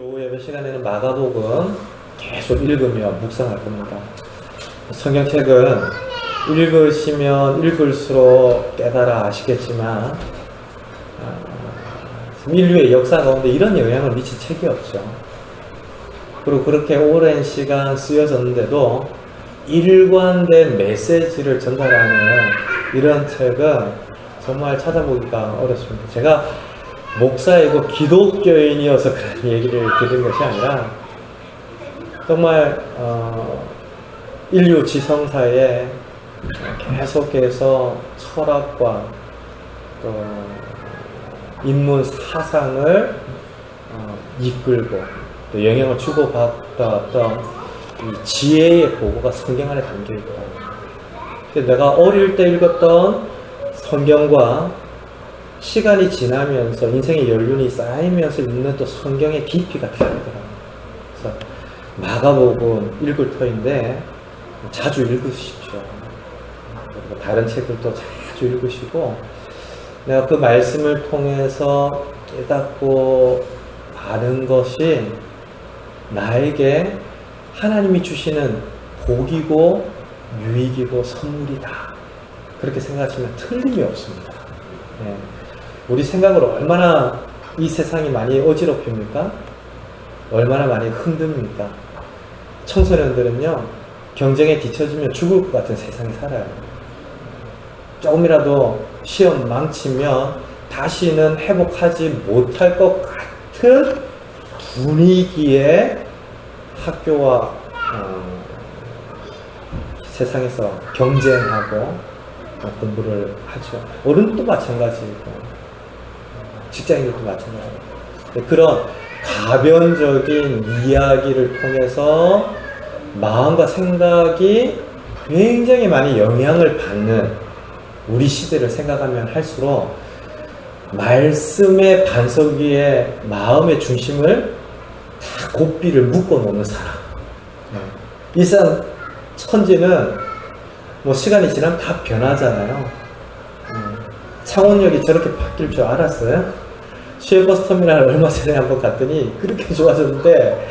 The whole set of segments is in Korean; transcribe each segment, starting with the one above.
오후 예배 시간에는 마가복음 계속 읽으며 묵상할 겁니다. 성경책은 읽으시면 읽을수록 깨달아 아시겠지만 인류의 역사 가운데 이런 영향을 미친 책이 없죠. 그리고 그렇게 오랜 시간 쓰여졌는데도 일관된 메시지를 전달하는 이런 책은 정말 찾아보기가 어렵습니다. 제가 목사이고 기독교인이어서 그런 얘기를 드린 것이 아니라 정말 인류 지성사에 계속해서 철학과 또 인문 사상을 이끌고 또 영향을 주고받았던 이 지혜의 보고가 성경 안에 담겨 있다. 내가 어릴 때 읽었던 성경과 시간이 지나면서 인생의 연륜이 쌓이면서 읽는 또 성경의 깊이가 다르더라고요. 그래서 마가복음 읽을 터인데 자주 읽으십시오. 그리고 다른 책들도 자주 읽으시고 내가 그 말씀을 통해서 깨닫고 아는 것이 나에게 하나님이 주시는 복이고 유익이고 선물이다. 그렇게 생각하시면 틀림이 없습니다. 네. 우리 생각으로 얼마나 이 세상이 많이 어지럽힙니까? 얼마나 많이 흔듭니까? 청소년들은요, 경쟁에 뒤처지면 죽을 것 같은 세상에 살아요. 조금이라도 시험 망치면 다시는 회복하지 못할 것 같은 분위기의 학교와 세상에서 경쟁하고 공부를 하죠. 어른도 마찬가지고 직장인들도 마찬가지고 그런 가변적인 이야기를 통해서 마음과 생각이 굉장히 많이 영향을 받는 우리 시대를 생각하면 할수록 말씀의 반석 위에 마음의 중심을 다 고삐를 묶어 놓는 사람. 이 세상 천지는 뭐 시간이 지나면 다 변하잖아요. 창원역이 저렇게 바뀔 줄 알았어요? 시외버스터미널 얼마 전에 한번 갔더니 그렇게 좋아졌는데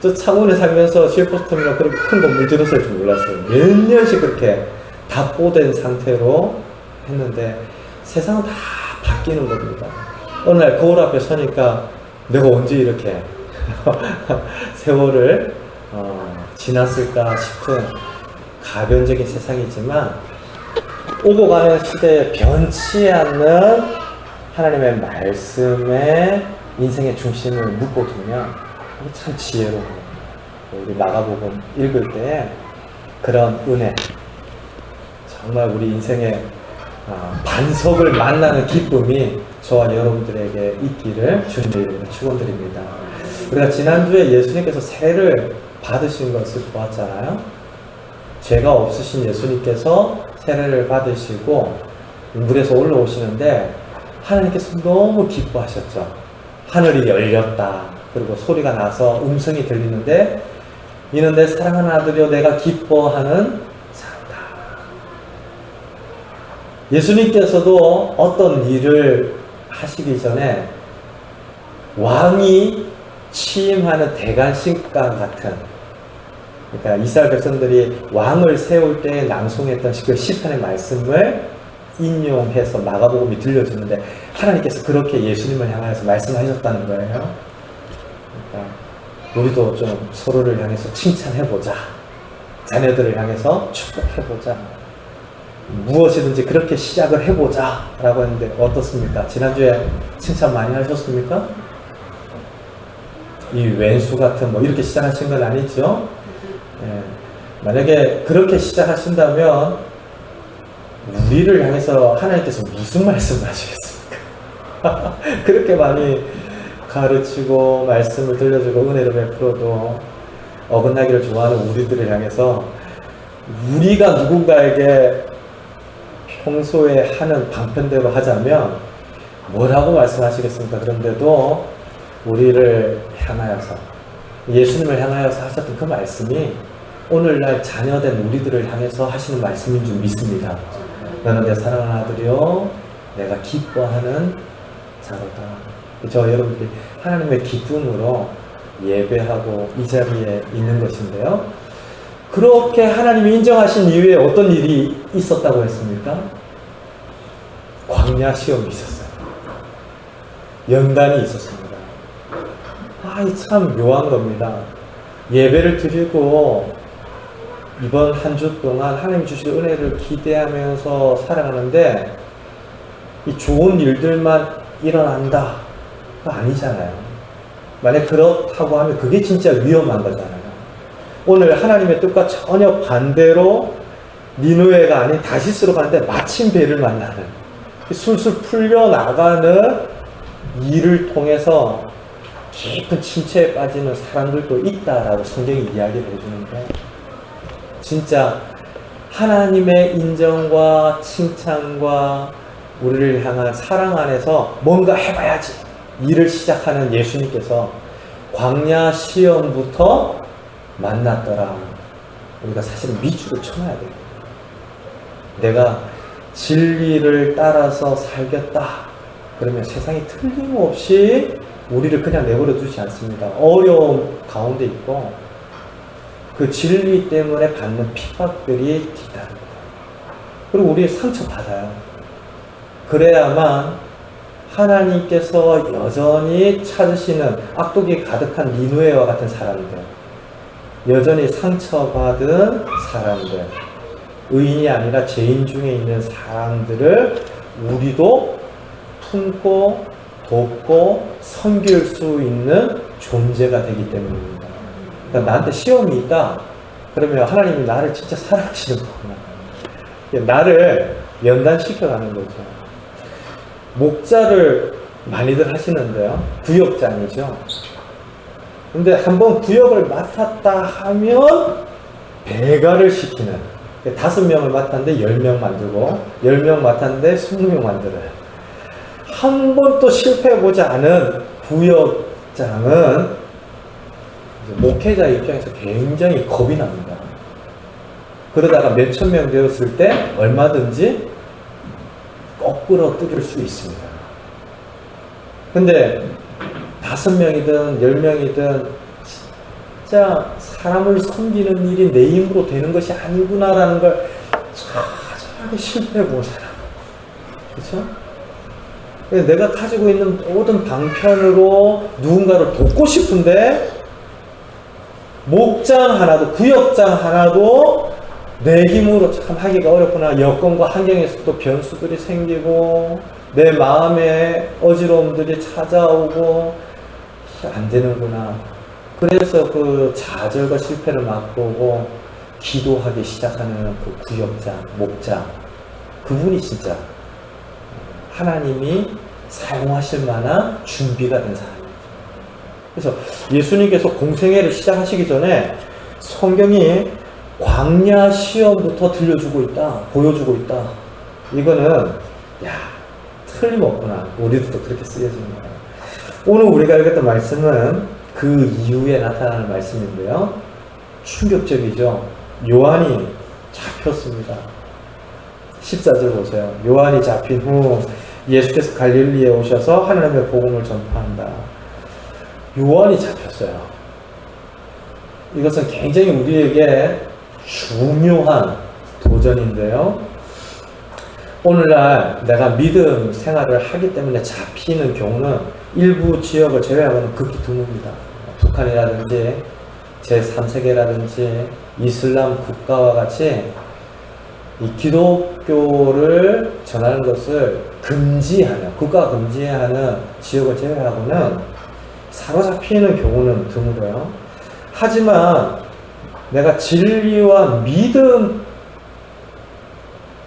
저 창원에 살면서 시외버스터미널 그렇게 큰 건물 들었을 줄 몰랐어요. 몇 년씩 그렇게 답보된 상태로 했는데 세상은 다 바뀌는 겁니다. 어느 날 거울 앞에 서니까 내가 언제 이렇게 세월을 지났을까 싶은 가변적인 세상이지만 오고 가는 시대에 변치 않는 하나님의 말씀에 인생의 중심을 묶어두면 참 지혜로운 우리 마가복음 읽을 때 그런 은혜 정말 우리 인생의 반석을 만나는 기쁨이 저와 여러분들에게 있기를 주님의 이름으로 축원드립니다. 우리가 지난주에 예수님께서 세례를 받으신 것을 보았잖아요. 죄가 없으신 예수님께서 세례를 받으시고 물에서 올라오시는데 하나님께서 너무 기뻐하셨죠. 하늘이 열렸다. 그리고 소리가 나서 음성이 들리는데 이는 내 사랑하는 아들이여 내가 기뻐하는 자다. 예수님께서도 어떤 일을 하시기 전에 왕이 취임하는 대관식과 같은 그러니까 이스라엘 백성들이 왕을 세울 때 낭송했던 그 시편의 말씀을 인용해서 마가복음이 들려주는데 하나님께서 그렇게 예수님을 향해서 말씀하셨다는 거예요. 그러니까 우리도 좀 서로를 향해서 칭찬해보자. 자녀들을 향해서 축복해보자. 무엇이든지 그렇게 시작을 해보자 라고 했는데 어떻습니까? 지난주에 칭찬 많이 하셨습니까? 이 왼수 같은 뭐 이렇게 시작하신 건 아니죠? 예. 만약에 그렇게 시작하신다면 우리를 향해서 하나님께서 무슨 말씀을 하시겠습니까? 그렇게 많이 가르치고 말씀을 들려주고 은혜를 베풀어도 어긋나기를 좋아하는 우리들을 향해서 우리가 누군가에게 평소에 하는 방편대로 하자면 뭐라고 말씀하시겠습니까? 그런데도 우리를 향하여서 예수님을 향하여서 하셨던 그 말씀이 오늘날 자녀된 우리들을 향해서 하시는 말씀인 줄 믿습니다. 너는 내 사랑하는 아들이요 내가 기뻐하는 자로다. 저 여러분들이 하나님의 기쁨으로 예배하고 이 자리에 있는 것인데요. 그렇게 하나님이 인정하신 이후에 어떤 일이 있었다고 했습니까? 광야 시험이 있었어요. 연단이 있었습니다. 참 묘한 겁니다. 예배를 드리고 이번 한 주 동안 하나님 주실 은혜를 기대하면서 살아가는데 이 좋은 일들만 일어난다가 아니잖아요. 만약 그렇다고 하면 그게 진짜 위험한 거잖아요. 오늘 하나님의 뜻과 전혀 반대로 니느웨가 아닌 다시스로 가는데 마침 배를 만나는, 술술 풀려나가는 일을 통해서 깊은 침체에 빠지는 사람들도 있다라고 성경이 이야기를 해주는데, 진짜 하나님의 인정과 칭찬과 우리를 향한 사랑 안에서 뭔가 해봐야지 일을 시작하는 예수님께서 광야 시험부터 만났더라. 우리가 사실은 밑줄을 쳐놔야 돼요. 내가 진리를 따라서 살겠다 그러면 세상이 틀림없이 우리를 그냥 내버려 두지 않습니다. 어려움 가운데 있고 그 진리 때문에 받는 핍박들이 뒤따릅니다. 그리고 우리 상처받아요. 그래야만 하나님께서 여전히 찾으시는 악독이 가득한 니느웨와 같은 사람들, 여전히 상처받은 사람들, 의인이 아니라 죄인 중에 있는 사람들을 우리도 품고 돕고 섬길 수 있는 존재가 되기 때문입니다. 그러니까 나한테 시험이 있다 그러면 하나님이 나를 진짜 사랑하시는 거구나, 나를 연단시켜가는 거죠. 목자를 많이들 하시는데요, 구역장이죠. 근데 한번 구역을 맡았다 하면 배가를 시키는, 5명을 맡았는데 10명 만들고 10명 맡았는데 20명 만들어요. 한 번도 실패해보지 않은 구역장은 목회자 입장에서 굉장히 겁이 납니다. 그러다가 몇천 명 되었을 때 얼마든지 거꾸로 뜯을 수 있습니다. 근데 5명이든 10명이든 진짜 사람을 섬기는 일이 내 힘으로 되는 것이 아니구나라는 걸 처절하게 실패해 본 사람. 그렇죠? 내가 가지고 있는 모든 방편으로 누군가를 돕고 싶은데 목장 하나도, 구역장 하나도 내 힘으로 참 하기가 어렵구나. 여건과 환경에서도 변수들이 생기고 내 마음에 어지러움들이 찾아오고 안 되는구나. 그래서 그 좌절과 실패를 맛보고 기도하기 시작하는 그 구역장, 목장, 그분이 진짜 하나님이 사용하실 만한 준비가 된 사람입니다. 그래서 예수님께서 공생애를 시작하시기 전에 성경이 광야 시험부터 들려주고 있다, 보여주고 있다. 이거는 틀림없구나. 우리도 또 그렇게 쓰여집니다. 오늘 우리가 읽었던 말씀은 그 이후에 나타나는 말씀인데요, 충격적이죠. 요한이 잡혔습니다. 14절 보세요. 요한이 잡힌 후 예수께서 갈릴리에 오셔서 하나님의 복음을 전파한다. 요한이 잡혔어요. 이것은 굉장히 우리에게 중요한 도전인데요, 오늘날 내가 믿음 생활을 하기 때문에 잡히는 경우는 일부 지역을 제외하고는 극히 드뭅니다. 북한이라든지 제3세계라든지 이슬람 국가와 같이 이 기독교를 전하는 것을 금지하는, 국가가 금지하는 지역을 제외하고는 사로잡히는 경우는 드물어요. 하지만 내가 진리와 믿음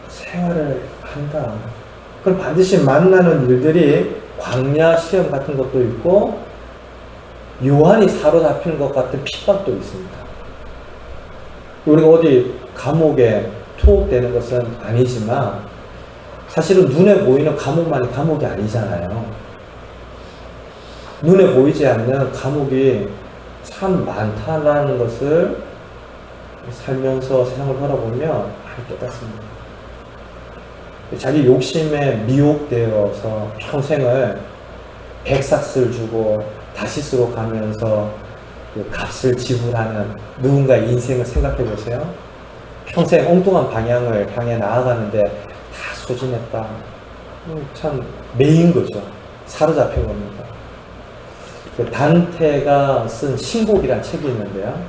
생활을 한다, 그럼 반드시 만나는 일들이 광야 시험 같은 것도 있고 요한이 사로잡히는 것 같은 핍박도 있습니다. 우리가 어디 감옥에 투옥되는 것은 아니지만 사실은 눈에 보이는 감옥만이 감옥이 아니잖아요. 눈에 보이지 않는 감옥이 참 많다라는 것을 살면서 세상을 돌아보면 많이 깨닫습니다. 자기 욕심에 미혹되어서 평생을 백삭스를 주고 다시스로 가면서 그 값을 지불하는 누군가의 인생을 생각해 보세요. 평생 엉뚱한 방향을 향해 나아가는데 다 소진했다. 참 매인 거죠. 사로잡힌 겁니다. 그 단테가 쓴 신곡이란 책이 있는데요.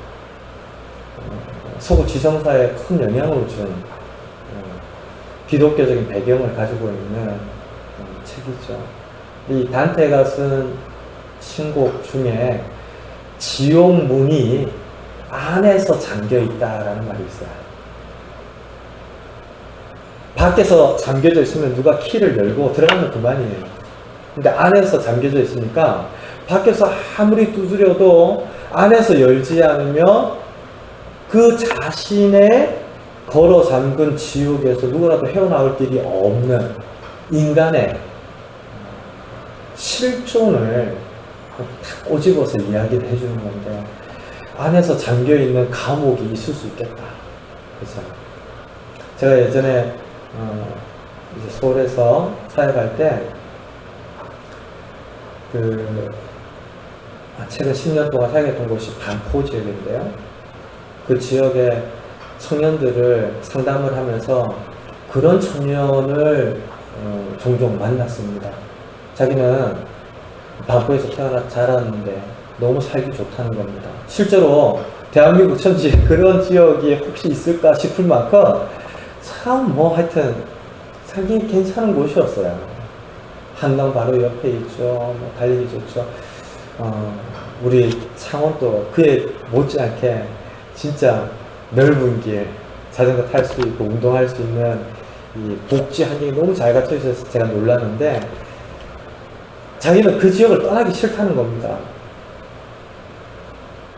서구 지성사에 큰 영향을 준 기독교적인 배경을 가지고 있는 책이죠. 이 단테가 쓴 신곡 중에 지옥 문이 안에서 잠겨 있다라는 말이 있어요. 밖에서 잠겨져 있으면 누가 키를 열고 들어가면 그만이에요. 근데 안에서 잠겨져 있으니까 밖에서 아무리 두드려도 안에서 열지 않으면 그 자신의 걸어 잠근 지옥에서 누구라도 헤어나올 길이 없는 인간의 실존을 꼬집어서 이야기를 해주는 건데, 안에서 잠겨있는 감옥이 있을 수 있겠다. 그래서 제가 예전에 이제 서울에서 사역할 때 최근 10년 동안 사역했던 곳이 반포 지역인데요. 그 지역의 청년들을 상담을 하면서 그런 청년을 종종 만났습니다. 자기는 반포에서 태어나 자랐는데 너무 살기 좋다는 겁니다. 실제로 대한민국 천지에 그런 지역이 혹시 있을까 싶을 만큼 참 하여튼 살기 괜찮은 곳이었어요. 한강 바로 옆에 있죠. 달리기 좋죠. 우리 창원도 그에 못지않게 진짜 넓은 길, 자전거 탈 수 있고 운동할 수 있는 이 복지 환경이 너무 잘 갖춰 있어서 제가 놀랐는데, 자기는 그 지역을 떠나기 싫다는 겁니다.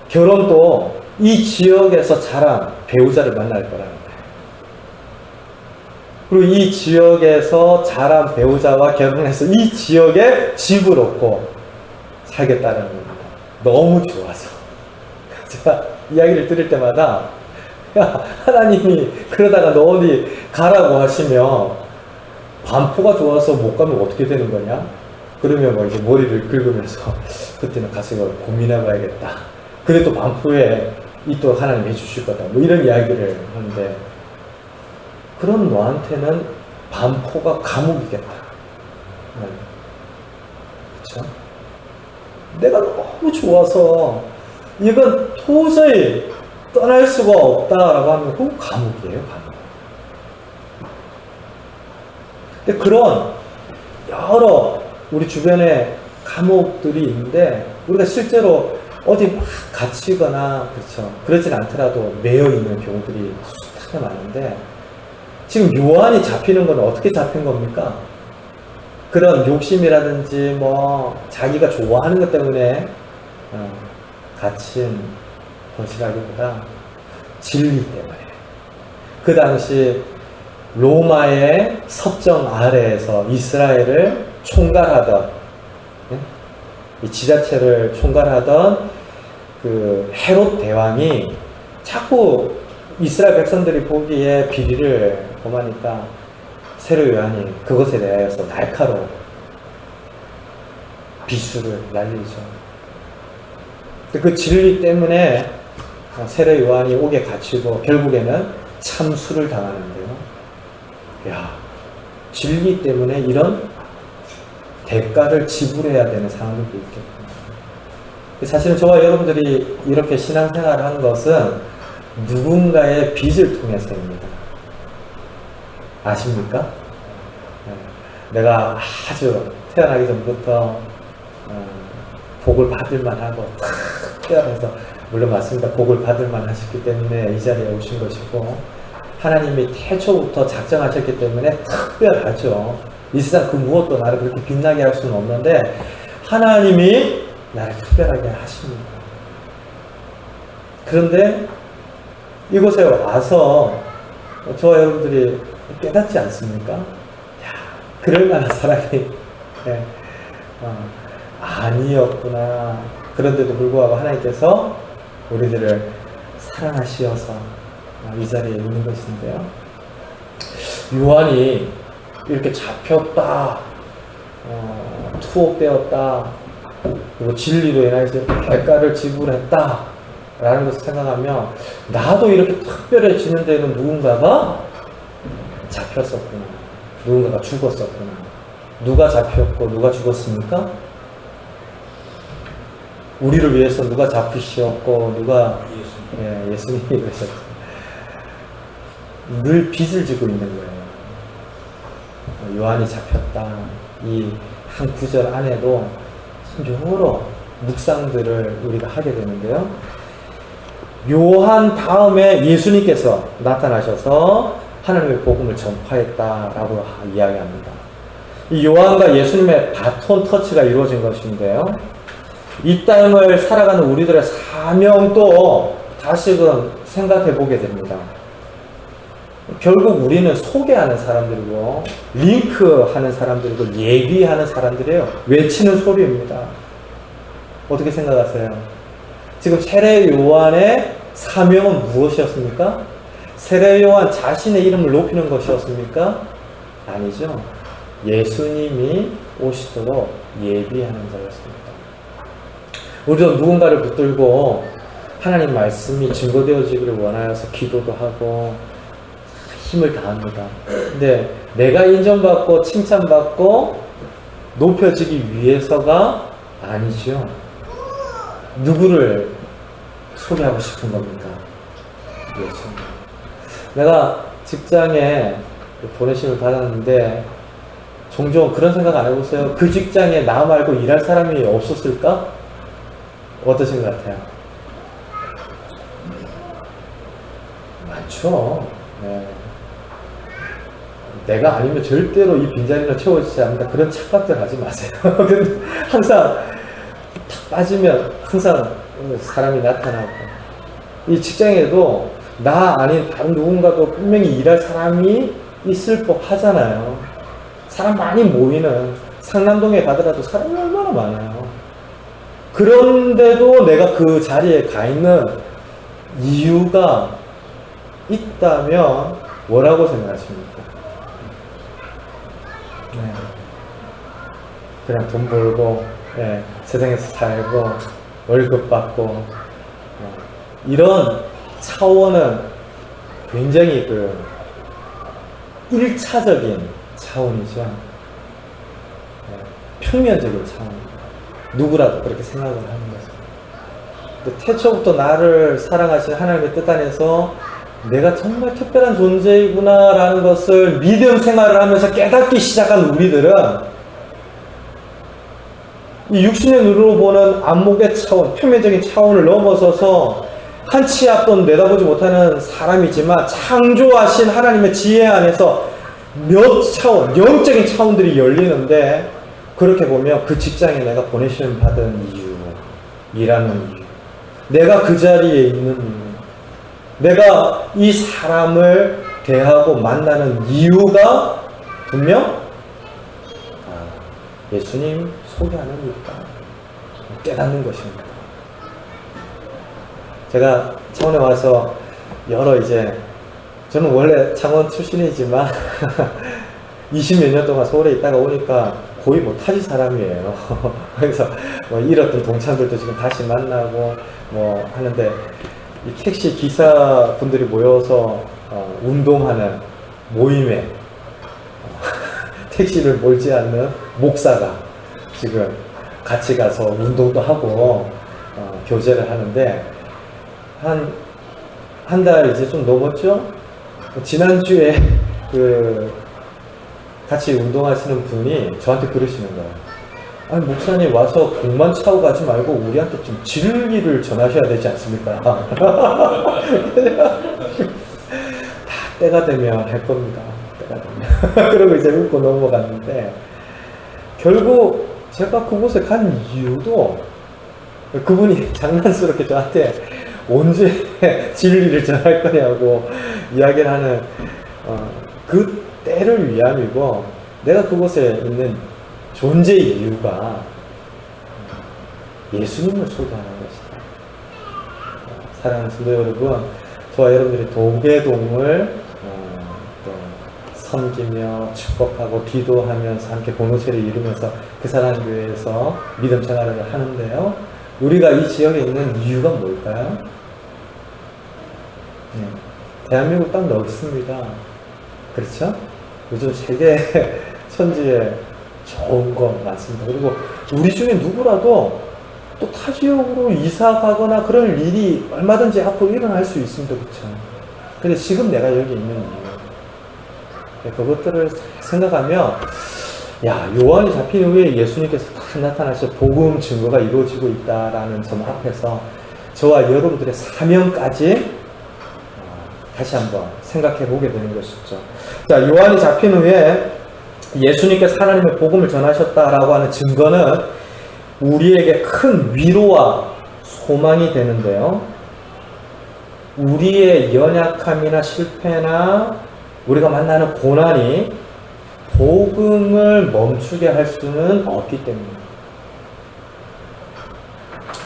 결혼도 이 지역에서 자란 배우자를 만날 거라는 거예요. 그리고 이 지역에서 자란 배우자와 결혼해서 이 지역에 집을 얻고 살겠다는 겁니다. 너무 좋아서. 제가 이야기를 들을 때마다, 야, 하나님이 그러다가 너 어디 가라고 하시면 반포가 좋아서 못 가면 어떻게 되는 거냐? 그러면 이제 머리를 긁으면서 그때는 가서 이걸 고민해 봐야겠다. 그래도 반포에 있도록 하나님 해주실 거다. 이런 이야기를 하는데, 그런 너한테는 반포가 감옥이겠다. 그렇죠? 내가 너무 좋아서 이건 도저히 떠날 수가 없다라고 하면 그건 감옥이에요, 감옥. 근데 그런 여러 우리 주변에 감옥들이 있는데, 우리가 실제로 어디 막 갇히거나, 그렇죠, 그러진 않더라도 매여 있는 경우들이 숱하게 많은데, 지금 요한이 잡히는 건 어떻게 잡힌 겁니까? 그런 욕심이라든지 자기가 좋아하는 것 때문에 갇힌 것이라기보다 진리 때문에. 그 당시 로마의 섭정 아래에서 이스라엘을 총괄하던, 이 지자체를 총괄하던 그 헤롯 대왕이 자꾸 이스라엘 백성들이 보기에 비리를 범하니까 세례 요한이 그것에 대하여서 날카로운 비수를 날리죠. 그 진리 때문에 세례 요한이 옥에 갇히고 결국에는 참수를 당하는데요. 야, 진리 때문에 이런 대가를 지불해야 되는 상황도 있겠군요. 사실은 저와 여러분들이 이렇게 신앙생활을 한 것은 누군가의 빚을 통해서입니다. 아십니까? 내가 아주 태어나기 전부터 복을 받을만 하고 태어나서, 물론 맞습니다. 복을 받을만 하셨기 때문에 이 자리에 오신 것이고, 하나님이 태초부터 작정하셨기 때문에 특별하죠. 이 세상 그 무엇도 나를 그렇게 빛나게 할 수는 없는데 하나님이 나를 특별하게 하십니다. 그런데 이곳에 와서 저와 여러분들이 깨닫지 않습니까? 야, 그럴 만한 사람이 아니었구나. 그런데도 불구하고 하나님께서 우리들을 사랑하시어서 이 자리에 있는 것인데요. 요한이 이렇게 잡혔다, 투옥되었다, 그리고 진리로 인해서 대가를 지불했다 라는 것을 생각하면 나도 이렇게 특별해지는 데는 누군가가 잡혔었구나, 누군가가 죽었었구나. 누가 잡혔고 누가 죽었습니까? 우리를 위해서 누가 잡히셨고 누가 예수님이 그러셨죠. 늘 빚을 지고 있는 거예요. 요한이 잡혔다, 이 한 구절 안에도 여러 묵상들을 우리가 하게 되는데요. 요한 다음에 예수님께서 나타나셔서 하나님의 복음을 전파했다라고 이야기합니다. 이 요한과 예수님의 바톤 터치가 이루어진 것인데요. 이 땅을 살아가는 우리들의 사명도 다시금 생각해 보게 됩니다. 결국 우리는 소개하는 사람들이고 링크하는 사람들이고 예비하는 사람들이에요. 외치는 소리입니다. 어떻게 생각하세요? 지금 세례 요한의 사명은 무엇이었습니까? 세례 요한 자신의 이름을 높이는 것이었습니까? 아니죠. 예수님이 오시도록 예비하는 자였습니다. 우리도 누군가를 붙들고 하나님 말씀이 증거되어지기를 원하여서 기도도 하고 힘을 다합니다. 근데 내가 인정받고 칭찬받고 높여지기 위해서가 아니죠. 누구를 소개하고 싶은 겁니까? 예수님. 내가 직장에 보내심을 받았는데 종종 그런 생각 안 해보세요? 그 직장에 나 말고 일할 사람이 없었을까? 어떠신 것 같아요? 많죠. 네. 내가 아니면 절대로 이 빈자리는 채워지지 않는다. 그런 착각들 하지 마세요. 근데 항상 탁 빠지면 항상 사람이 나타나고, 이 직장에도 나 아닌 다른 누군가도 분명히 일할 사람이 있을 법 하잖아요. 사람 많이 모이는 상남동에 가더라도 사람이 얼마나 많아요. 그런데도 내가 그 자리에 가 있는 이유가 있다면 뭐라고 생각하십니까? 네. 그냥 돈 벌고, 네, 세상에서 살고, 월급 받고, 이런 차원은 굉장히 1차적인 차원이죠. 표면적인 차원. 누구라도 그렇게 생각을 하는 거죠. 태초부터 나를 사랑하신 하나님의 뜻 안에서 내가 정말 특별한 존재이구나 라는 것을 믿음 생활을 하면서 깨닫기 시작한 우리들은 이 육신의 눈으로 보는 안목의 차원, 표면적인 차원을 넘어서서 한 치 앞도 내다보지 못하는 사람이지만 창조하신 하나님의 지혜 안에서 몇 차원, 영적인 차원들이 열리는데, 그렇게 보면 그 직장에 내가 보내심 받은 이유, 일하는 이유, 내가 그 자리에 있는 이유, 내가 이 사람을 대하고 만나는 이유가 분명 예수님 소개하는 이유다 깨닫는 것입니다. 제가 창원에 와서 저는 원래 창원 출신이지만 20몇 년 동안 서울에 있다가 오니까 거의 타지 사람이에요. 그래서 잃었던 동창들도 지금 다시 만나고 하는데, 이 택시 기사분들이 모여서 운동하는 모임에 택시를 몰지 않는 목사가 지금 같이 가서 운동도 하고 교제를 하는데, 한 달 이제 좀 넘었죠? 지난주에 같이 운동하시는 분이 저한테 그러시는 거예요. 아니, 목사님 와서 공만 차고 가지 말고 우리한테 좀 진리를 전하셔야 되지 않습니까? 다 때가 되면 할 겁니다. 때가 되면. 그러고 이제 웃고 넘어갔는데, 결국 제가 그곳에 간 이유도 그분이 장난스럽게 저한테 언제 진리를 전할 거냐고 이야기를 하는 그 때를 위함이고, 내가 그곳에 있는 존재의 이유가 예수님을 소개하는 것이다. 사랑하는 성도 여러분, 저와 여러분들이 도계동을 섬기며 축복하고 기도하면서 함께 공동체를 이루면서 그 사람 교회에서 믿음 생활을 하는데요. 우리가 이 지역에 있는 이유가 뭘까요? 대한민국 땅 넓습니다. 그렇죠? 요즘 세계 천지에 좋은 거 많습니다. 그리고 우리 중에 누구라도 또 타 지역으로 이사 가거나 그럴 일이 얼마든지 앞으로 일어날 수 있습니다. 그렇죠? 근데 지금 내가 여기 있는 이유, 그것들을 생각하면, 야, 요한이 잡힌 후에 예수님께서 딱 나타나셔서 복음 증거가 이루어지고 있다라는 점 앞에서 저와 여러분들의 사명까지 다시 한번 생각해 보게 되는 것이죠. 자, 요한이 잡힌 후에 예수님께서 하나님의 복음을 전하셨다라고 하는 증거는 우리에게 큰 위로와 소망이 되는데요. 우리의 연약함이나 실패나 우리가 만나는 고난이 복음을 멈추게 할 수는 없기 때문입니다.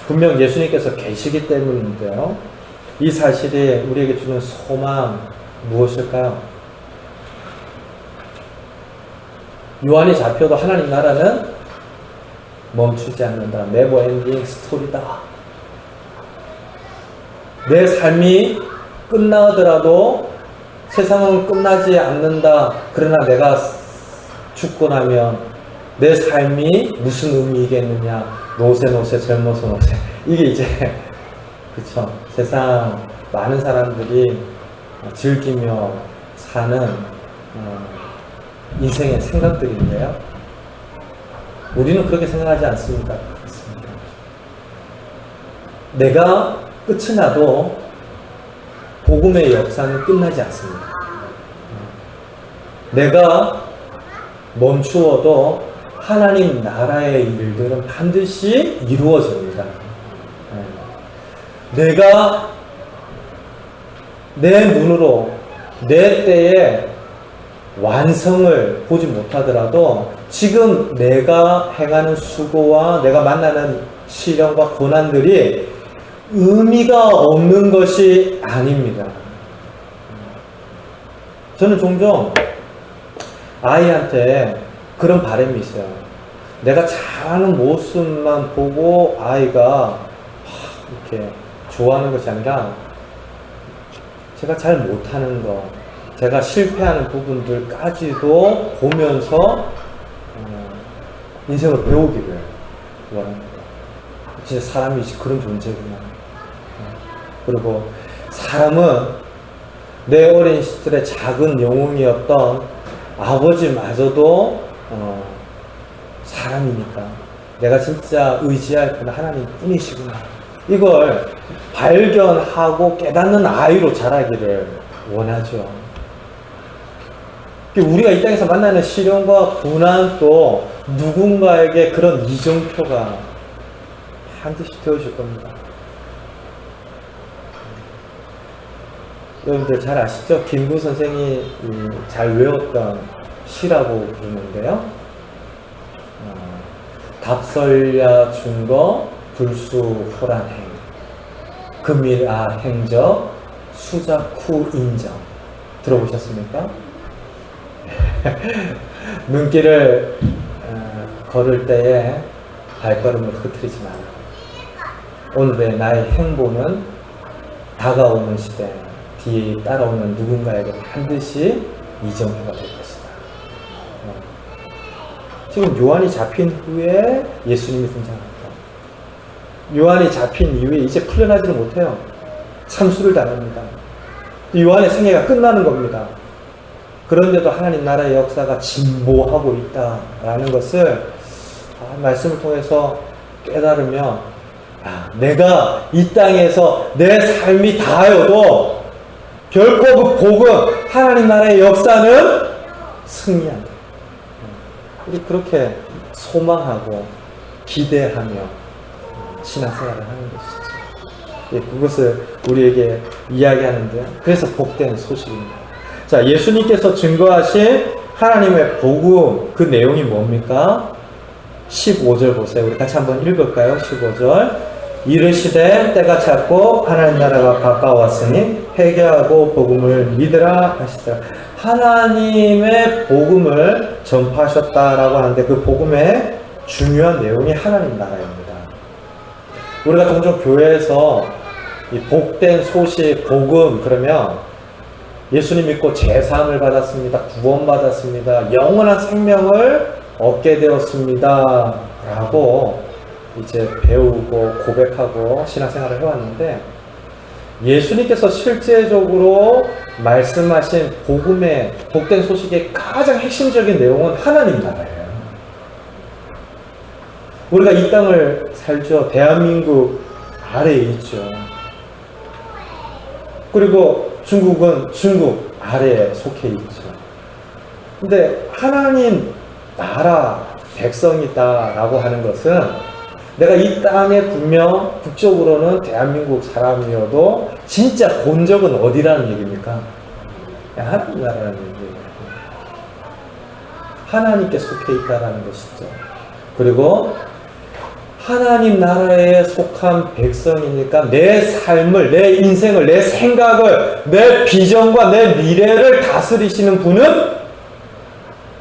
분명 예수님께서 계시기 때문인데요. 이 사실이 우리에게 주는 소망 무엇일까요? 요한이 잡혀도 하나님 나라는 멈추지 않는다. 네버 엔딩 스토리다. 내 삶이 끝나더라도 세상은 끝나지 않는다. 그러나 내가 죽고 나면 내 삶이 무슨 의미이겠느냐. 노세 젊어서 노세. 이게 이제 그쵸. 세상 많은 사람들이 즐기며 사는 인생의 생각들인데요. 우리는 그렇게 생각하지 않습니다. 그렇습니다. 내가 끝이 나도 복음의 역사는 끝나지 않습니다. 내가 멈추어도 하나님 나라의 일들은 반드시 이루어집니다. 내가 내 눈으로 내 때에 완성을 보지 못하더라도 지금 내가 행하는 수고와 내가 만나는 시련과 고난들이 의미가 없는 것이 아닙니다. 저는 종종 아이한테 그런 바람이 있어요. 내가 잘하는 모습만 보고 아이가 이렇게 좋아하는 것이 아니라 제가 잘 못하는 거, 제가 실패하는 부분들까지도 보면서 인생을 배우기를 원합니다. 진짜 사람이 그런 존재구나. 그리고 사람은 내 어린 시절의 작은 영웅이었던 아버지마저도 사람이니까 내가 진짜 의지할 분은 하나님 뿐이시구나. 이걸 발견하고 깨닫는 아이로 자라기를 원하죠. 우리가 이 땅에서 만나는 시련과 고난도 누군가에게 그런 이정표가 반드시 되어줄 겁니다. 여러분들 잘 아시죠? 김구 선생이 잘 외웠던 시라고 부르는데요. 답설야 준거 불수 호란행 금일아 행적 수작후 인정. 들어보셨습니까? 눈길을 걸을 때에 발걸음을 흐트리지 마라. 오늘의 나의 행보는 다가오는 시대 뒤에 따라오는 누군가에게 반드시 이정표가 될 것이다. 지금 요한이 잡힌 후에 예수님이 등장합니다. 요한이 잡힌 이후에 이제 풀려나지를 못해요. 참수를 당합니다. 요한의 생애가 끝나는 겁니다. 그런데도 하나님 나라의 역사가 진보하고 있다라는 것을 말씀을 통해서 깨달으면 내가 이 땅에서 내 삶이 다하여도 결코 그 복음 하나님 나라의 역사는 승리한다. 우리 그렇게 소망하고 기대하며 신앙생활을 하는 것이죠. 그것을 우리에게 이야기하는데요. 그래서 복된 소식입니다. 자, 예수님께서 증거하신 하나님의 복음, 그 내용이 뭡니까? 15절 보세요. 우리 같이 한번 읽을까요? 15절. 이르시되 때가 찼고 하나님 나라가 가까웠으니 회개하고 복음을 믿으라 하시더라. 하나님의 복음을 전파하셨다라고 하는데 그 복음의 중요한 내용이 하나님 나라입니다. 우리가 종종 교회에서 이 복된 소식, 복음 그러면 예수님 믿고 제사함을 받았습니다. 구원받았습니다. 영원한 생명을 얻게 되었습니다. 라고 이제 배우고 고백하고 신앙생활을 해왔는데 예수님께서 실제적으로 말씀하신 복음의 복된 소식의 가장 핵심적인 내용은 하나님 나라예요. 우리가 이 땅을 살죠. 대한민국 아래에 있죠. 그리고 중국은 중국 아래에 속해 있죠. 근데 하나님 나라 백성이다라고 하는 것은 내가 이 땅에 분명 국적으로는 대한민국 사람이어도 진짜 본적은 어디라는 얘기입니까? 하나님 나라라는 얘기예요. 하나님께 속해 있다라는 것이죠. 그리고 하나님 나라에 속한 백성이니까 내 삶을, 내 인생을, 내 생각을, 내 비전과 내 미래를 다스리시는 분은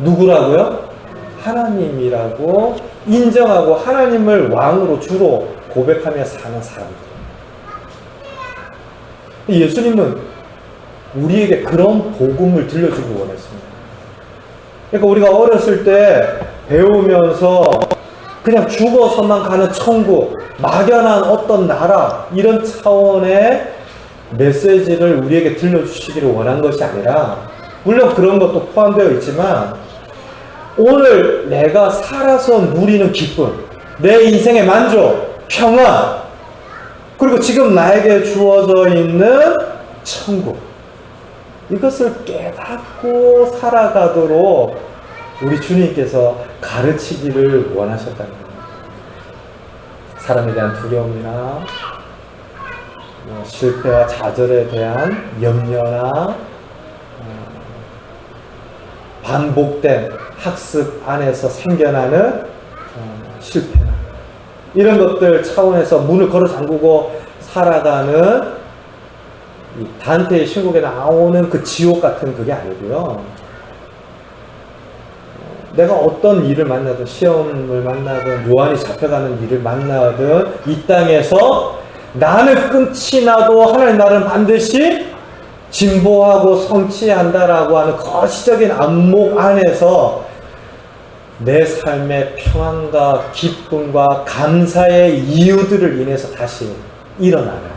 누구라고요? 하나님이라고 인정하고 하나님을 왕으로 주로 고백하며 사는 사람들. 예수님은 우리에게 그런 복음을 들려주고 원했습니다. 그러니까 우리가 어렸을 때 배우면서 그냥 죽어서만 가는 천국, 막연한 어떤 나라 이런 차원의 메시지를 우리에게 들려주시기를 원한 것이 아니라 물론 그런 것도 포함되어 있지만 오늘 내가 살아서 누리는 기쁨, 내 인생의 만족, 평안, 그리고 지금 나에게 주어져 있는 천국, 이것을 깨닫고 살아가도록 우리 주님께서 가르치기를 원하셨다는 겁니다. 사람에 대한 두려움이나 실패와 좌절에 대한 염려나 반복된 학습 안에서 생겨나는 실패나 이런 것들 차원에서 문을 걸어 잠그고 살아가는 이 단테의 신곡에 나오는 그 지옥 같은 그게 아니고요. 내가 어떤 일을 만나든 시험을 만나든 요한이 잡혀가는 일을 만나든 이 땅에서 나는 끝이 나도 하나님 나라는 반드시 진보하고 성취한다라고 하는 거시적인 안목 안에서 내 삶의 평안과 기쁨과 감사의 이유들을 인해서 다시 일어나는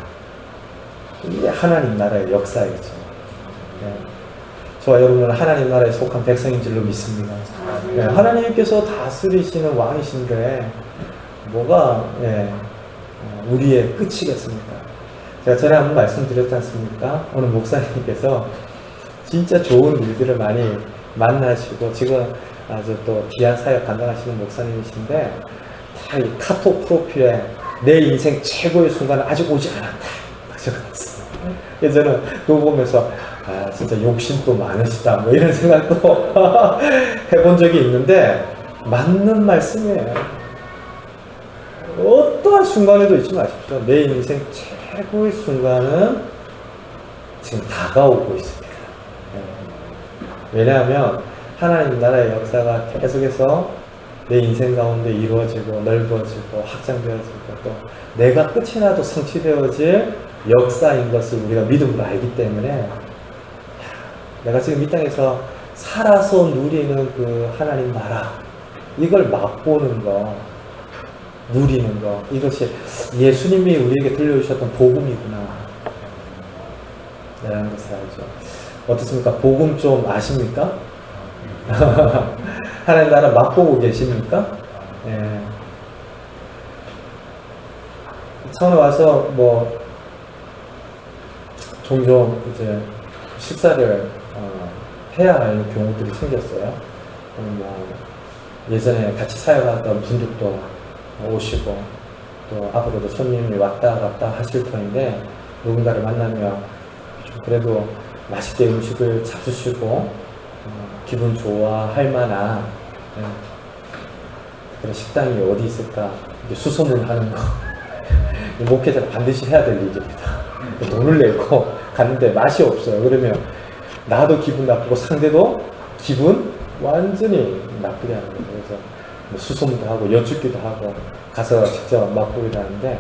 이게 하나님 나라의 역사이죠. 네. 저와 여러분은 하나님 나라에 속한 백성인 줄로 믿습니다. 네. 하나님께서 다스리시는 왕이신데 뭐가 우리의 끝이겠습니까? 제가 전에 한번 말씀드렸지 않습니까? 오늘 목사님께서 진짜 좋은 일들을 많이 만나시고 지금 아주 또 귀한 사역 감당하시는 목사님이신데 다 이 카톡 프로필에 내 인생 최고의 순간은 아직 오지 않았다 적어놨어요. 그래서 저는 그거 보면서 아 진짜 욕심도 많으시다 뭐 이런 생각도 해본 적이 있는데 맞는 말씀이에요. 어떠한 순간에도 잊지 마십시오. 내 인생 최고의 순간은 지금 다가오고 있습니다. 왜냐하면 하나님 나라의 역사가 계속해서 내 인생 가운데 이루어지고 넓어지고 확장되어지고 또 내가 끝이 나도 성취되어질 역사인 것을 우리가 믿음으로 알기 때문에 내가 지금 이 땅에서 살아서 누리는 그 하나님 나라 이걸 맛보는 거 누리는 거 이것이 예수님이 우리에게 들려주셨던 복음이구나 라는 것을 알죠. 어떻습니까? 복음 좀 아십니까? 하나님 나라 맛보고 계십니까? 예. 처음에 와서 뭐 종종 이제 식사를 해야 할 경우들이 생겼어요. 뭐 예전에 같이 사역하던 분들도 오시고 또 앞으로도 손님이 왔다 갔다 하실 터인데 누군가를 만나면 그래도 맛있게 음식을 잡수시고 기분 좋아할 만한 그런 식당이 어디 있을까 수소문하는 거 목회자가 반드시 해야 될 일입니다. 돈을 내고 갔는데 맛이 없어요. 그러면 나도 기분 나쁘고 상대도 기분 완전히 나쁘게 하는 거예요. 그래서 뭐 수소문도 하고 여쭙기도 하고 가서 직접 맛보기도 하는데,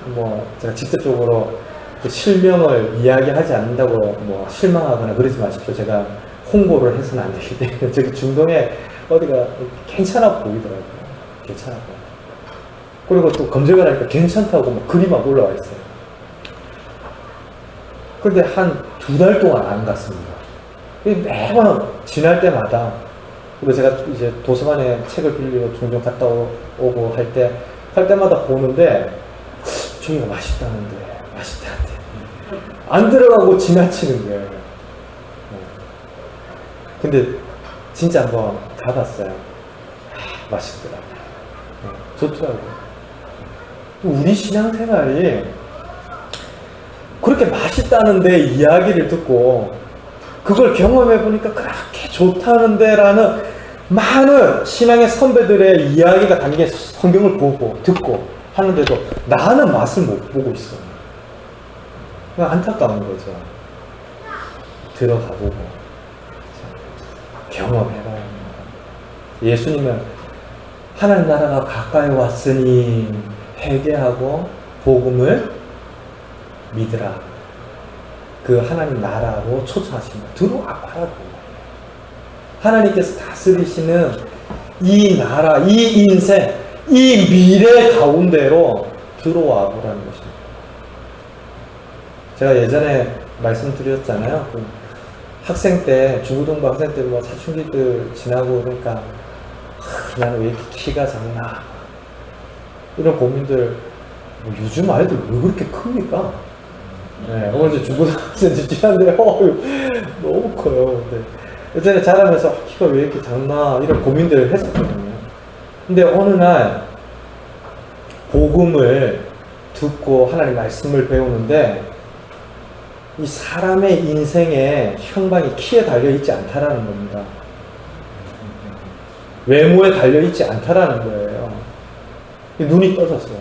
뭐 제가 직접적으로 그 실명을 이야기하지 않는다고 뭐 실망하거나 그러지 마십시오. 제가 홍보를 해서는 안 되기 때문에. 저기 중동에 어디가 괜찮아 보이더라고요. 괜찮아 보여. 그리고 또 검색을 하니까 괜찮다고 막 글이 막 올라와 있어요. 그런데 한 2달 동안 안 갔습니다. 매번 지날 때마다, 그리고 제가 이제 도서관에 책을 빌리고 종종 갔다 오고 할 때마다 보는데, 저기가 맛있다는데 안 들어가고 지나치는 거예요. 근데 진짜 한번 가봤어요. 맛있더라고요. 좋더라고요. 우리 신앙생활이 그렇게 맛있다는데 이야기를 듣고 그걸 경험해보니까 그렇게 좋다는데 라는 많은 신앙의 선배들의 이야기가 담긴 성경을 보고 듣고 하는데도 나는 맛을 못 보고 있어. 안타까운 거죠. 들어가보고 경험해봐야 합니다. 예수님은 하나님 나라가 가까이 왔으니 회개하고 복음을 믿으라. 그 하나님 나라로 초청하십니다. 들어와봐라고. 하나님께서 다스리시는 이 나라, 이 인생, 이 미래 가운데로 들어와 보라는 것입니다. 제가 예전에 말씀드렸잖아요. 그 학생 때, 중고등부 학생 때 뭐 사춘기들 지나고 그러니까 나는 왜 이렇게 키가 작나 이런 고민들. 뭐 요즘 아이들 왜 그렇게 큽니까? 네, 오늘 이제 중고등학생 지났는데 너무 커요. 근데 예전에 자라면서 키가 왜 이렇게 작나 이런 고민들을 했었거든요. 근데 어느 날 복음을 듣고 하나님 말씀을 배우는데 이 사람의 인생의 형방이 키에 달려있지 않다라는 겁니다. 외모에 달려있지 않다라는 거예요. 눈이 떠졌어요.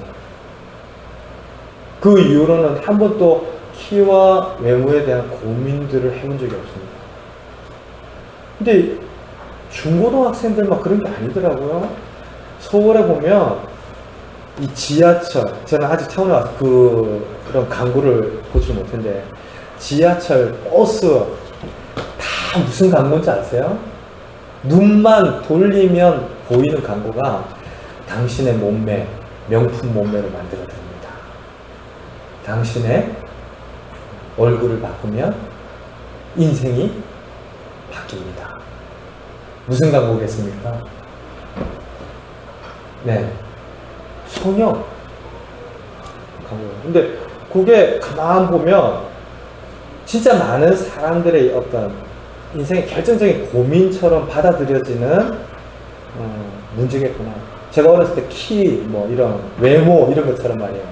그 이후로는 한 번도 키와 외모에 대한 고민들을 해본 적이 없습니다. 근데 중고등학생들 막 그런 게 아니더라고요. 서울에 보면 이 지하철, 저는 아직 타운에 와서 그런 광고를 보지 못했는데 지하철, 버스 다 무슨 광고인지 아세요? 눈만 돌리면 보이는 광고가 당신의 몸매, 명품 몸매를 만들어 드립니다. 당신의 얼굴을 바꾸면 인생이 바뀝니다. 무슨 광고겠습니까? 네, 성형 광고. 근데 그게 가만 보면 진짜 많은 사람들의 어떤 인생의 결정적인 고민처럼 받아들여지는 문제겠구나. 제가 어렸을 때 키, 뭐 이런 외모 이런 것처럼 말이에요.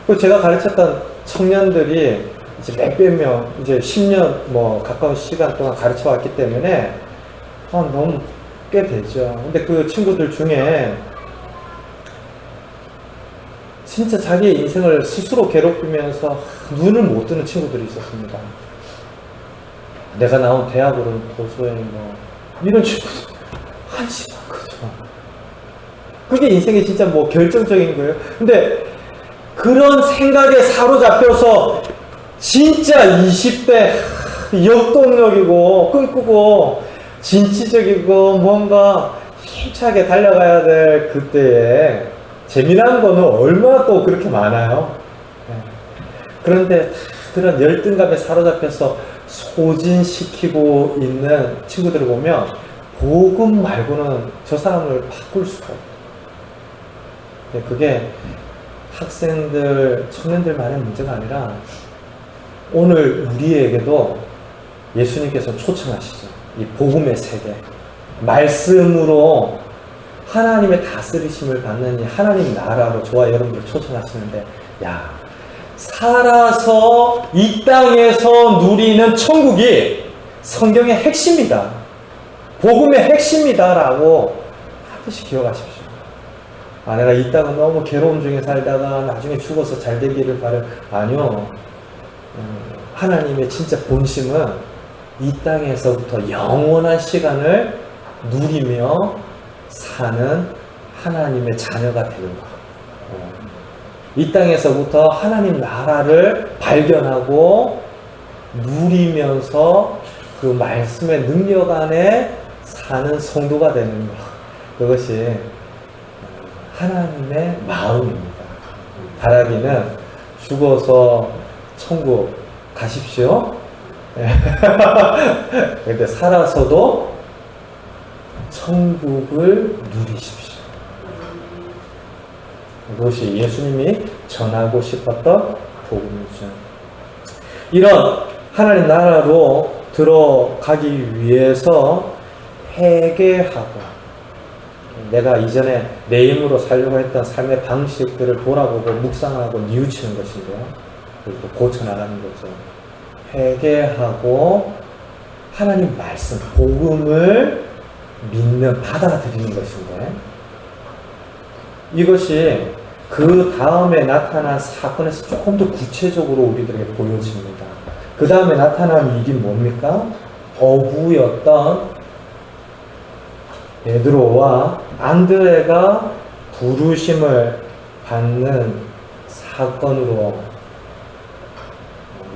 그리고 제가 가르쳤던 청년들이 이제 몇백 명, 이제 10년 뭐 가까운 시간 동안 가르쳐 왔기 때문에 너무 꽤 되죠. 근데 그 친구들 중에 진짜 자기의 인생을 스스로 괴롭히면서 눈을 못 뜨는 친구들이 있었습니다. 내가 나온 대학으로는 도서에 뭐 이런 친구들 한심한 거죠. 그게 인생의 진짜 뭐 결정적인 거예요. 근데 그런 생각에 사로잡혀서 진짜 20대 역동력이고 끈끄고 진취적이고 뭔가 힘차게 달려가야 될 그때에 재미난 거는 얼마나 또 그렇게 많아요. 그런데 그런 열등감에 사로잡혀서 소진시키고 있는 친구들을 보면 복음 말고는 저 사람을 바꿀 수가 없어요. 그게 학생들, 청년들만의 문제가 아니라 오늘 우리에게도 예수님께서 초청하시죠. 이 복음의 세계, 말씀으로 하나님의 다스리심을 받는 이 하나님 나라로 저와 여러분들 초청하시는데, 야, 살아서 이 땅에서 누리는 천국이 성경의 핵심이다, 복음의 핵심이다 라고 반드시 기억하십시오. 내가 이 땅은 너무 괴로움 중에 살다가 나중에 죽어서 잘 되기를 바래. 아니요. 하나님의 진짜 본심은 이 땅에서부터 영원한 시간을 누리며 사는 하나님의 자녀가 되는 것. 이 땅에서부터 하나님 나라를 발견하고 누리면서 그 말씀의 능력 안에 사는 성도가 되는 것. 그것이 하나님의 마음입니다. 바라기는 죽어서 천국 가십시오. 근데 살아서도 천국을 누리십시오. 그것이 예수님이 전하고 싶었던 복음이죠. 이런 하나님 나라로 들어가기 위해서 회개하고 내가 이전에 내 힘으로 살려고 했던 삶의 방식들을 돌아보고 묵상하고 뉘우치는 것인데요. 그리고 고쳐나가는 거죠. 회개하고 하나님 말씀, 복음을 믿는, 받아들이는 것인데 이것이 그 다음에 나타난 사건에서 조금 더 구체적으로 우리들에게 보여집니다. 그 다음에 나타난 일이 뭡니까? 어부였던 베드로와 안드레가 부르심을 받는 사건으로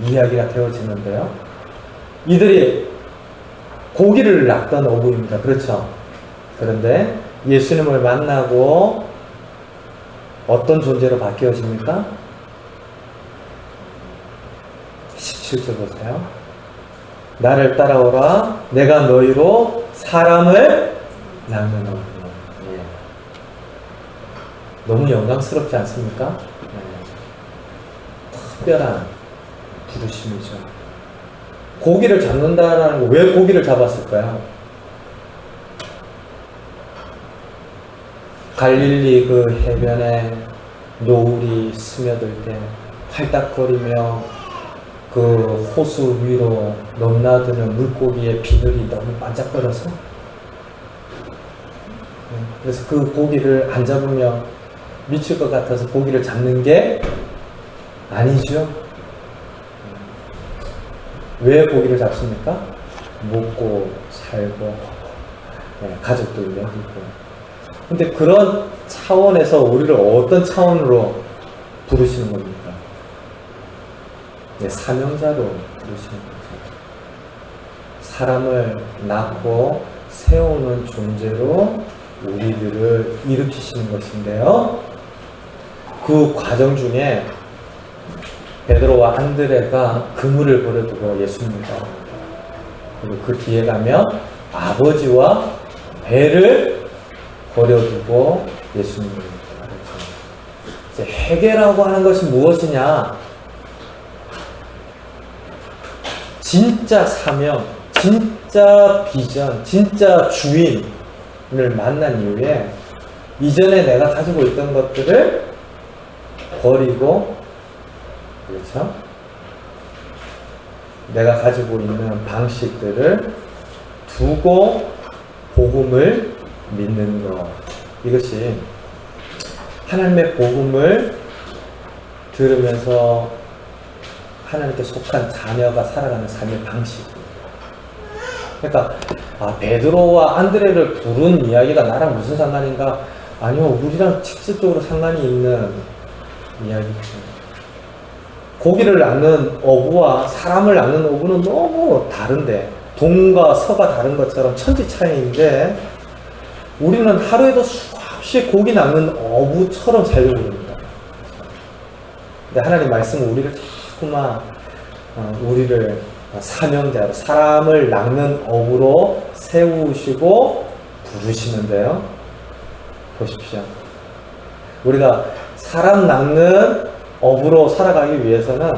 이야기가 되어지는데요. 이들이 고기를 낚던 어부입니다. 그렇죠? 그런데 예수님을 만나고 어떤 존재로 바뀌어집니까? 17절 보세요. 나를 따라오라. 내가 너희로 사람을 낚는 어부. 예. 너무 영광스럽지 않습니까? 특별한 부르심이죠. 고기를 잡는다라는 거, 왜 고기를 잡았을까요? 갈릴리 그 해변에 노을이 스며들 때 팔딱거리며 그 호수 위로 넘나드는 물고기의 비늘이 너무 반짝거려서, 그래서 그 고기를 안 잡으면 미칠 것 같아서 고기를 잡는 게 아니죠. 왜 고기를 잡습니까? 먹고 살고 가족들 먹이고. 근데 그런 차원에서 우리를 어떤 차원으로 부르시는 겁니까? 사명자로 부르시는 거죠. 사람을 낳고 세우는 존재로 우리들을 일으키시는 것인데요. 그 과정 중에 베드로와 안드레가 그물을 버려두고 예수님을 따릅니다. 그리고 그 뒤에 가면 아버지와 배를 버려두고 예수님을 따르죠. 이제 회개라고 하는 것이 무엇이냐? 진짜 사명, 진짜 비전, 진짜 주인을 만난 이후에 이전에 내가 가지고 있던 것들을 버리고, 그렇죠? 내가 가지고 있는 방식들을 두고 복음을 믿는 것. 이것이 하나님의 복음을 들으면서 하나님께 속한 자녀가 살아가는 삶의 방식입니다. 그러니까 베드로와 안드레를 부른 이야기가 나랑 무슨 상관인가? 아니요, 우리랑 직접적으로 상관이 있는 이야기죠. 고기를 낚는 어부와 사람을 낚는 어부는 너무 다른데, 동과 서가 다른 것처럼 천지 차이인데 우리는 하루에도 수없이 고기 낚는 어부처럼 살려고 합니다. 근데 하나님 말씀은 우리를 자꾸만 우리를 사명자로, 사람을 낚는 어부로 세우시고 부르시는데요. 보십시오. 우리가 사람 낚는 어부로 살아가기 위해서는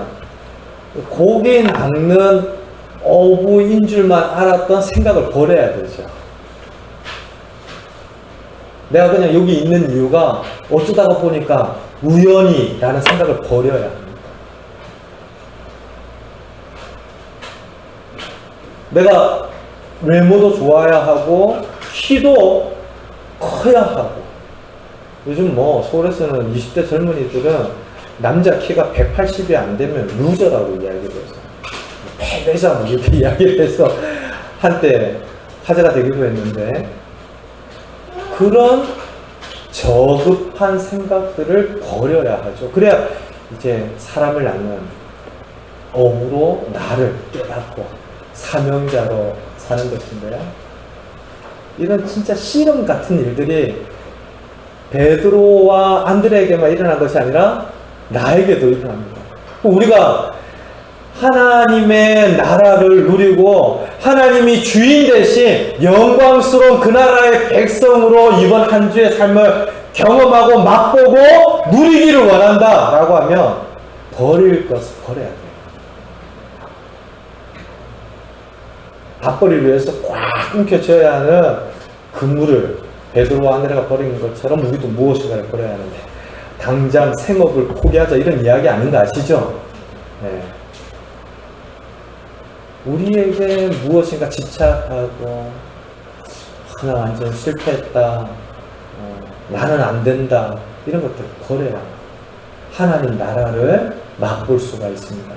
고기 낚는 어부인 줄만 알았던 생각을 버려야 되죠. 내가 그냥 여기 있는 이유가 어쩌다가 보니까 우연히 라는 생각을 버려야 합니다. 내가 외모도 좋아야 하고 키도 커야 하고 요즘 뭐 서울에서는 20대 젊은이들은 남자 키가 180이 안 되면 루저라고 이야기를 해서 패배자 뭐 이렇게 이야기를 해서 한때 화제가 되기도 했는데, 그런 저급한 생각들을 버려야 하죠. 그래야 이제 사람을 낳는 어부로 나를 깨닫고 사명자로 사는 것인데요. 이런 진짜 씨름 같은 일들이 베드로와 안드레에게만 일어난 것이 아니라 나에게도 일어납니다. 우리가 하나님의 나라를 누리고 하나님이 주인 대신 영광스러운 그 나라의 백성으로 이번 한 주의 삶을 경험하고 맛보고 누리기를 원한다 라고 하면 버릴 것을 버려야 돼요. 밥벌이를 위해서 꽉 움켜쥐어야 하는 그물을 베드로와 안드레가 버린 것처럼 우리도 무엇인가를 버려야 하는데, 당장 생업을 포기하자 이런 이야기 아닌 거 아시죠? 네. 우리에게 무엇인가 집착하고 나 완전 실패했다, 나는 안 된다, 이런 것들 버려야 하나님 나라를 맛볼 수가 있습니다.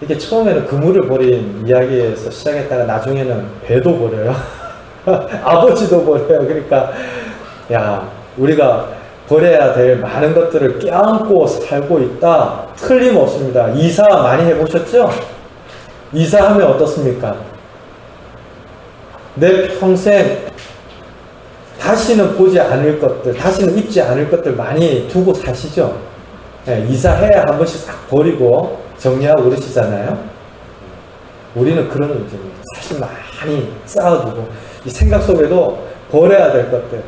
이게 처음에는 그물을 버린 이야기에서 시작했다가 나중에는 배도 버려요. 아버지도 버려요. 그러니까 야, 우리가 버려야 될 많은 것들을 껴안고 살고 있다. 틀림없습니다. 이사 많이 해보셨죠? 이사하면 어떻습니까? 내 평생 다시는 보지 않을 것들, 다시는 입지 않을 것들 많이 두고 사시죠? 네, 이사해야 한 번씩 싹 버리고 정리하고 그러시잖아요. 우리는 그런 문제입니다. 사실 많이 쌓아두고 이 생각 속에도 버려야 될 것들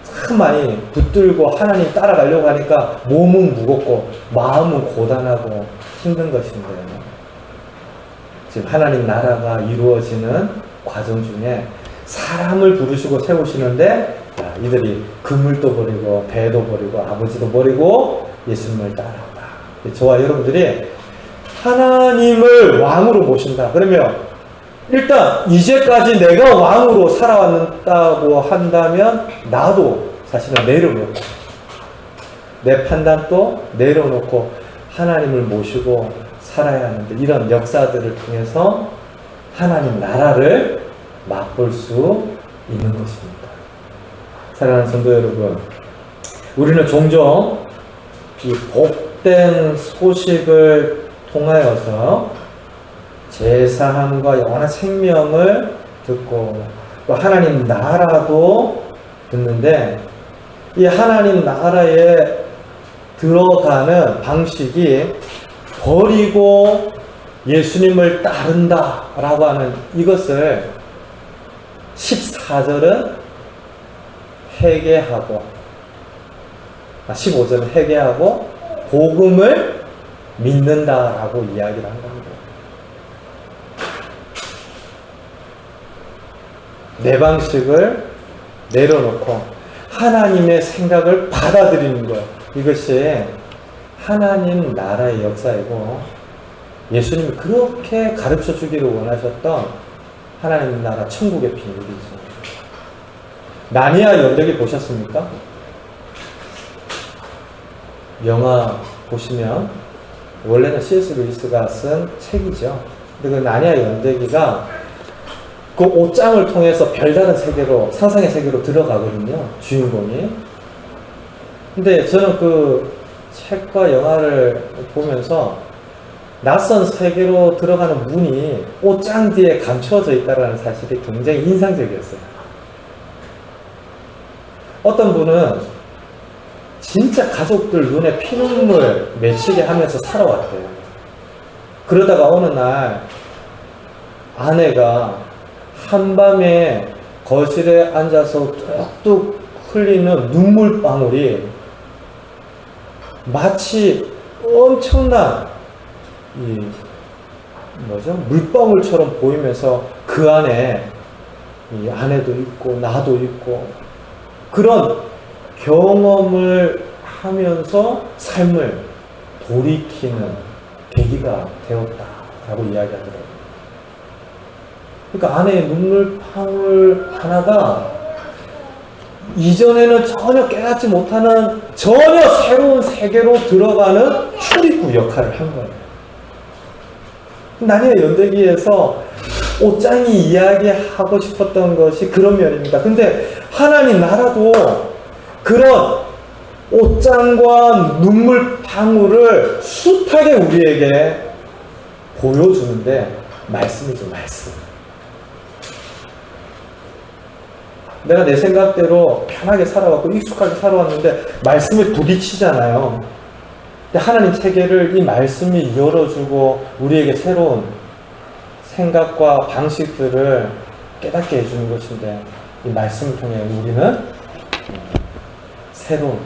참 많이 붙들고 하나님 따라가려고 하니까 몸은 무겁고 마음은 고단하고 힘든 것인데요. 지금 하나님 나라가 이루어지는 과정 중에 사람을 부르시고 세우시는데, 이들이 그물도 버리고 배도 버리고 아버지도 버리고 예수님을 따라온다. 저와 여러분들이 하나님을 왕으로 모신다. 그러면 일단 이제까지 내가 왕으로 살아왔다고 한다면 나도 사실은 내려놓고 내 판단도 내려놓고 하나님을 모시고 살아야 하는데, 이런 역사들을 통해서 하나님 나라를 맛볼 수 있는 것입니다. 사랑하는 성도 여러분, 우리는 종종 이 복된 소식을 통하여서 제사함과 영원한 생명을 듣고 또 하나님 나라도 듣는데, 이 하나님 나라에 들어가는 방식이 버리고 예수님을 따른다 라고 하는 이것을 14절은 회개하고 15절은 회개하고 복음을 믿는다라고 이야기를 한 겁니다. 내 방식을 내려놓고 하나님의 생각을 받아들이는 것, 이것이 하나님 나라의 역사이고 예수님이 그렇게 가르쳐 주기를 원하셨던 하나님 나라 천국의 비밀이죠. 나니아 연대기 보셨습니까? 영화 보시면 원래는 C.S. 루이스가 쓴 책이죠. 근데 그 나니아 연대기가 그 옷장을 통해서 별다른 세계로, 상상의 세계로 들어가거든요, 주인공이. 근데 저는 그 책과 영화를 보면서 낯선 세계로 들어가는 문이 옷장 뒤에 감추어져 있다는 사실이 굉장히 인상적이었어요. 어떤 분은 진짜 가족들 눈에 피눈물 맺히게 하면서 살아왔대요. 그러다가 어느 날 아내가 한밤에 거실에 앉아서 뚝뚝 흘리는 눈물방울이 마치 엄청난 물방울처럼 보이면서 그 안에 이 아내도 있고 나도 있고 그런 경험을 하면서 삶을 돌이키는 계기가 되었다라고 이야기하더라고요. 그러니까 아내의 눈물방울 하나가 이전에는 전혀 깨닫지 못하는 전혀 새로운 세계로 들어가는 출입구 역할을 한 거예요. 나니아 연대기에서 옷장이 이야기하고 싶었던 것이 그런 면입니다. 근데 하나님 나라도 그런 옷장과 눈물 방울을 숱하게 우리에게 보여주는데 말씀이죠, 말씀. 내가 내 생각대로 편하게 살아왔고 익숙하게 살아왔는데 말씀을 부딪히잖아요. 근데 하나님 세계를 이 말씀이 열어주고 우리에게 새로운 생각과 방식들을 깨닫게 해주는 것인데 이 말씀을 통해 우리는 새로운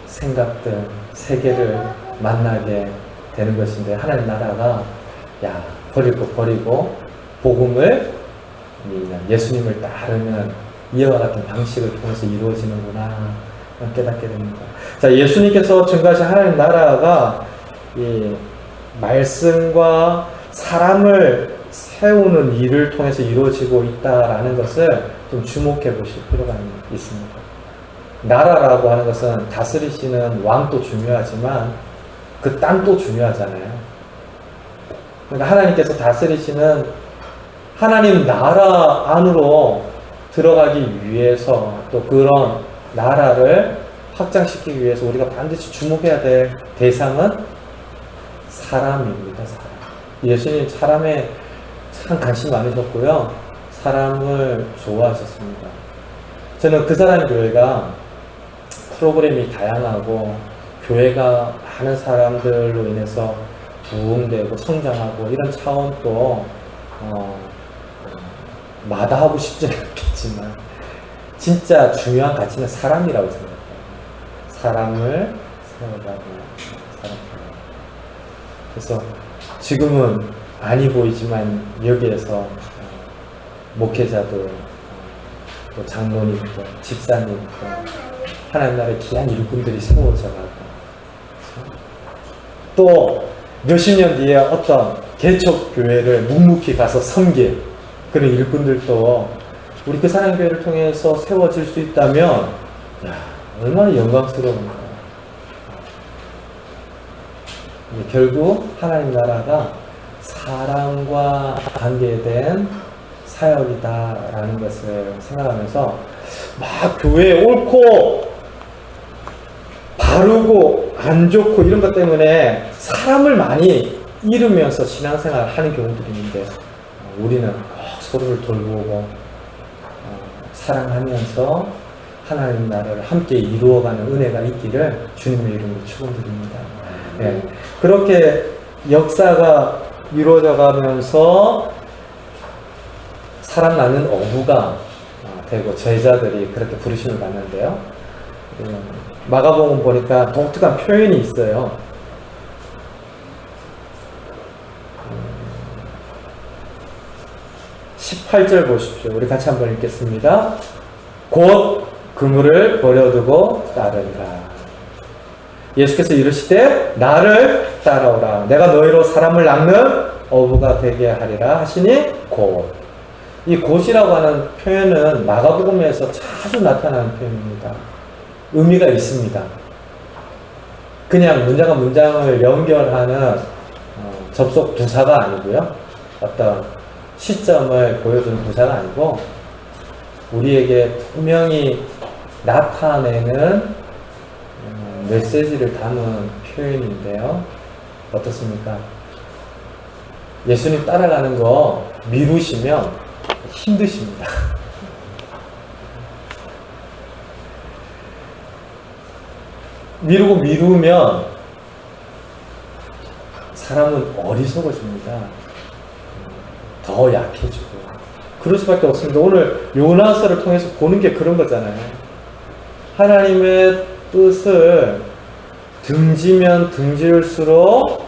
생각들, 세계를 만나게 되는 것인데 하나님 나라가 버릴 거 버리고 복음을 예수님을 따르는 이와 같은 방식을 통해서 이루어지는구나 깨닫게 됩니다. 자, 예수님께서 증거하신 하나님 나라가 이 말씀과 사람을 세우는 일을 통해서 이루어지고 있다라는 것을 좀 주목해 보실 필요가 있습니다. 나라라고 하는 것은 다스리시는 왕도 중요하지만 그 땅도 중요하잖아요. 그러니까 하나님께서 다스리시는 하나님 나라 안으로 들어가기 위해서 또 그런 나라를 확장시키기 위해서 우리가 반드시 주목해야 될 대상은 사람입니다. 사람. 예수님 사람에 참 관심 많으셨고요. 사람을 좋아하셨습니다. 저는 그 사람 교회가 프로그램이 다양하고 교회가 많은 사람들로 인해서 부흥되고 성장하고 이런 차원도 마다하고 싶지는 않겠지만 진짜 중요한 가치는 사람이라고 생각해요. 사람을 세우라고 그래서 지금은 아니 보이지만 여기에서 목회자도 또 장로님도 집사님도 하나님 나라의 귀한 일꾼들이 세워져가고 또 몇십 년 뒤에 어떤 개척교회를 묵묵히 가서 섬길 그런 일꾼들도 우리 그 사랑교회를 통해서 세워질 수 있다면 얼마나 영광스러운가. 결국 하나님 나라가 사랑과 관계된 사역이다라는 것을 생각하면서 막 교회에 옳고 바르고 안 좋고 이런 것 때문에 사람을 많이 잃으면서 신앙생활을 하는 경우들이 있는데 우리는 꼭 서로를 돌보고 사랑하면서 하나님 나라를 함께 이루어가는 은혜가 있기를 주님의 이름으로 축원드립니다. 네. 그렇게 역사가 이루어져 가면서 사람 낳는 어부가 되고 제자들이 그렇게 부르심을 받는데요. 마가복음 보니까 독특한 표현이 있어요. 18절 보십시오. 우리 같이 한번 읽겠습니다. 곧 그물을 버려두고 따르리라. 예수께서 이르시되 나를 따라오라. 내가 너희로 사람을 낚는 어부가 되게 하리라 하시니 곧. 이 곧이라고 하는 표현은 마가복음에서 자주 나타나는 표현입니다. 의미가 있습니다. 그냥 문장과 문장을 연결하는 접속 부사가 아니고요. 어떤 시점을 보여주는 부사가 아니고 우리에게 분명히 나타내는 메시지를 담은 표현인데요. 어떻습니까? 예수님 따라가는 거 미루시면 힘드십니다. 미루면 사람은 어리석어집니다. 더 약해지고 그럴 수밖에 없습니다. 오늘 요나서를 통해서 보는 게 그런 거잖아요. 하나님의 뜻을 등지면 등질수록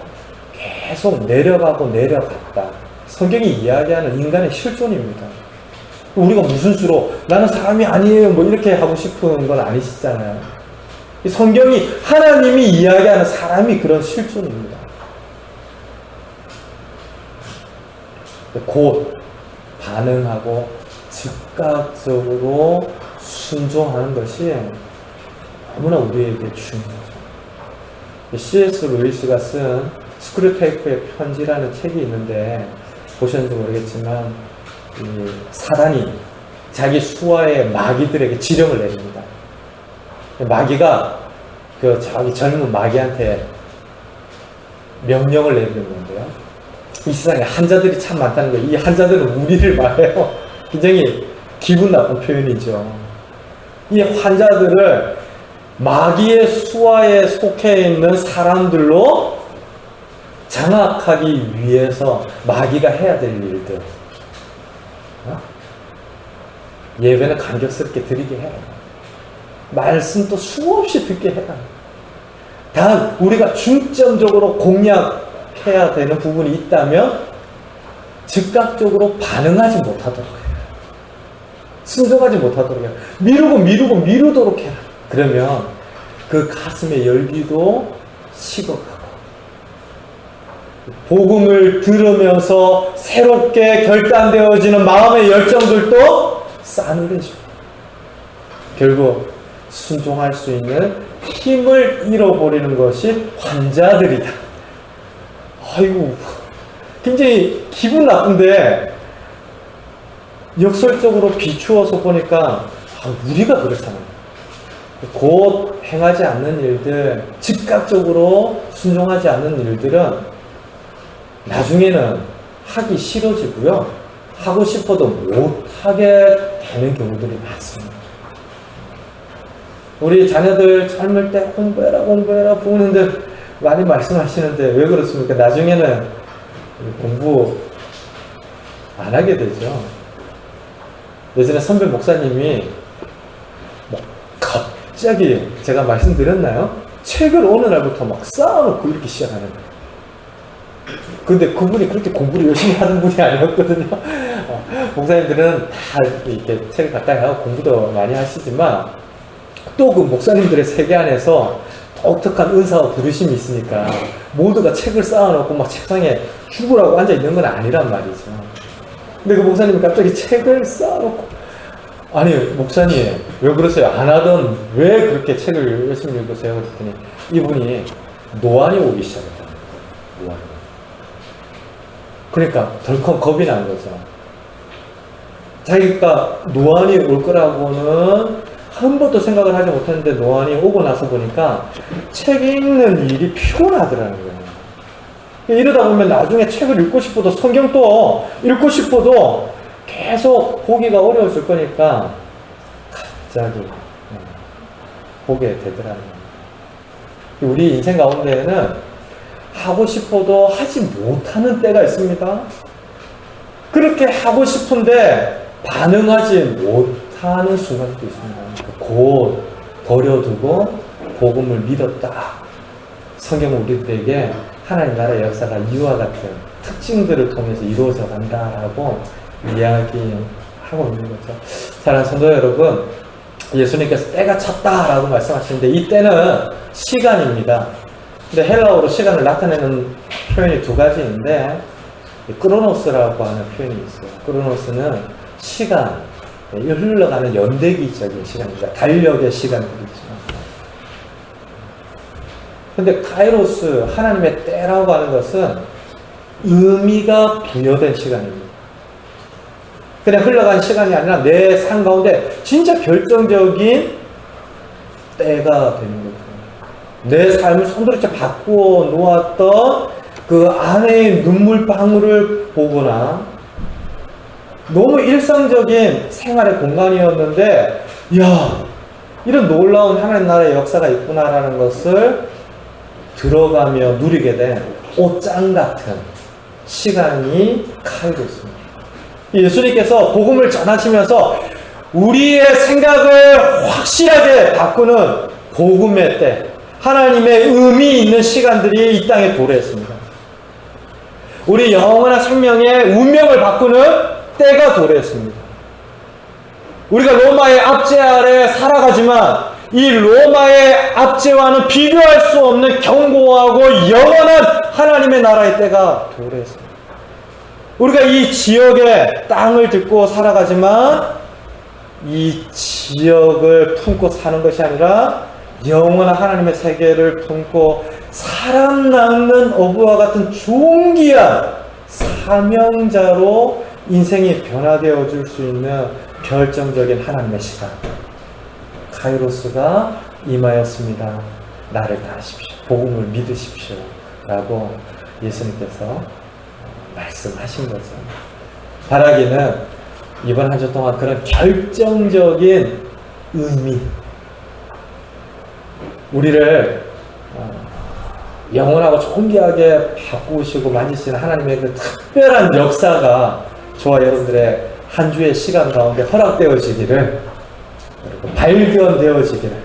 계속 내려가고 내려갔다. 성경이 이야기하는 인간의 실존입니다. 우리가 무슨 수로 나는 사람이 아니에요 뭐 이렇게 하고 싶은 건 아니시잖아요. 이 성경이 하나님이 이야기하는 사람이 그런 실존입니다. 곧 반응하고 즉각적으로 순종하는 것이 너무나 우리에게 중요하죠. C.S. 루이스가 쓴 스크류테이프의 편지라는 책이 있는데 보셨는지 모르겠지만 이 사단이 자기 수하의 마귀들에게 지령을 내립니다. 마귀가 그 자기 젊은 마귀한테 명령을 내리는 건데요. 이 세상에 한자들이 참 많다는 거예요. 이 한자들은 우리를 말해요. 굉장히 기분 나쁜 표현이죠. 이 환자들을 마귀의 수하에 속해 있는 사람들로 장악하기 위해서 마귀가 해야 될 일들. 예배는 간격스럽게 드리게 해라. 말씀도 수없이 듣게 해라. 단 우리가 중점적으로 공략해야 되는 부분이 있다면 즉각적으로 반응하지 못하도록 해라. 순종하지 못하도록 해라. 미루도록 해라. 그러면 그 가슴의 열기도 식어가고 복음을 들으면서 새롭게 결단되어지는 마음의 열정들도 싸늘해지고 결국 순종할 수 있는 힘을 잃어버리는 것이 환자들이다. 아이고, 굉장히 기분 나쁜데 역설적으로 비추어서 보니까 우리가 그렇잖아요. 곧 행하지 않는 일들, 즉각적으로 순종하지 않는 일들은 나중에는 하기 싫어지고요. 하고 싶어도 못하게 되는 경우들이 많습니다. 우리 자녀들 젊을 때 공부해라 부모님들 많이 말씀하시는데 왜 그렇습니까? 나중에는 공부 안 하게 되죠. 예전에 선배 목사님이 갑자기 제가 말씀드렸나요? 책을 어느 날부터 막 쌓아놓고 이렇게 시작하는 거예요. 근데 그분이 그렇게 공부를 열심히 하는 분이 아니었거든요. 목사님들은 다 이렇게 책을 가까이 하고 공부도 많이 하시지만 또 그 목사님들의 세계 안에서 독특한 은사와 부르심이 있으니까 모두가 책을 쌓아놓고 막 책상에 죽으라고 앉아있는 건 아니란 말이죠. 근데 그 목사님이 갑자기 책을 쌓아놓고 아니 목사님 왜 그러세요? 안 하던 왜 그렇게 책을 열심히 읽으세요? 그랬더니 이분이 노안이 오기 시작했다. 노안. 그러니까 덜컥 겁이 난 거죠. 자기가 노안이 올 거라고는 한 번도 생각을 하지 못했는데 노안이 오고 나서 보니까 책 읽는 일이 피곤하더라는 거예요. 이러다 보면 나중에 책을 읽고 싶어도 성경도 읽고 싶어도 계속 보기가 어려워질 거니까 갑자기 보게 되더라는 거예요. 우리 인생 가운데에는 하고 싶어도 하지 못하는 때가 있습니다. 그렇게 하고 싶은데 반응하지 못하는 순간도 있습니다. 곧 버려두고 복음을 믿었다. 성경은 우리들에게 하나님 나라의 역사가 이와 같은 특징들을 통해서 이루어져 간다라고 이야기하고 있는 거죠. 사랑하는 성도 여러분, 예수님께서 때가 찼다라고 말씀하시는데 이 때는 시간입니다. 근데 헬라어로 시간을 나타내는 표현이 두 가지인데 크로노스라고 하는 표현이 있어요. 크로노스는 시간, 흘러가는 연대기적인 시간입니다. 달력의 시간들이죠. 근데 카이로스, 하나님의 때라고 하는 것은 의미가 부여된 시간입니다. 그냥 흘러간 시간이 아니라 내 삶 가운데 진짜 결정적인 때가 되는 거죠. 내 삶을 손도대체 바꾸어 놓았던 그 아내의 눈물방울을 보거나 너무 일상적인 생활의 공간이었는데 야, 이런 놀라운 하나님 나라의 역사가 있구나라는 것을 들어가며 누리게 된 옷장 같은 시간이 카이로스입니다. 예수님께서 복음을 전하시면서 우리의 생각을 확실하게 바꾸는 복음의 때, 하나님의 의미 있는 시간들이 이 땅에 도래했습니다. 우리 영원한 생명의 운명을 바꾸는 때가 도래했습니다. 우리가 로마의 압제 아래 살아가지만 이 로마의 압제와는 비교할 수 없는 견고하고 영원한 하나님의 나라의 때가 도래했습니다. 우리가 이 지역의 땅을 듣고 살아가지만 이 지역을 품고 사는 것이 아니라 영원한 하나님의 세계를 품고 사람 낳는 어부와 같은 존귀한 사명자로 인생이 변화되어 줄 수 있는 결정적인 하나님의 시간, 카이로스가 임하였습니다. 나를 따르십시오. 복음을 믿으십시오. 라고 예수님께서 말씀하신 거죠. 바라기는 이번 한 주 동안 그런 결정적인 의미, 우리를 영원하고 존귀하게 바꾸시고 만지시는 하나님의 그 특별한 역사가 저와 여러분들의 한 주의 시간 가운데 허락되어지기를, 그리고 발견되어지기를,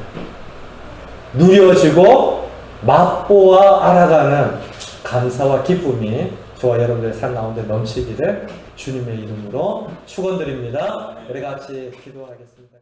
누려지고 맛보아 알아가는 감사와 기쁨이 저와 여러분들의 삶 가운데 넘치기를 주님의 이름으로 축원드립니다. 우리 같이 기도하겠습니다.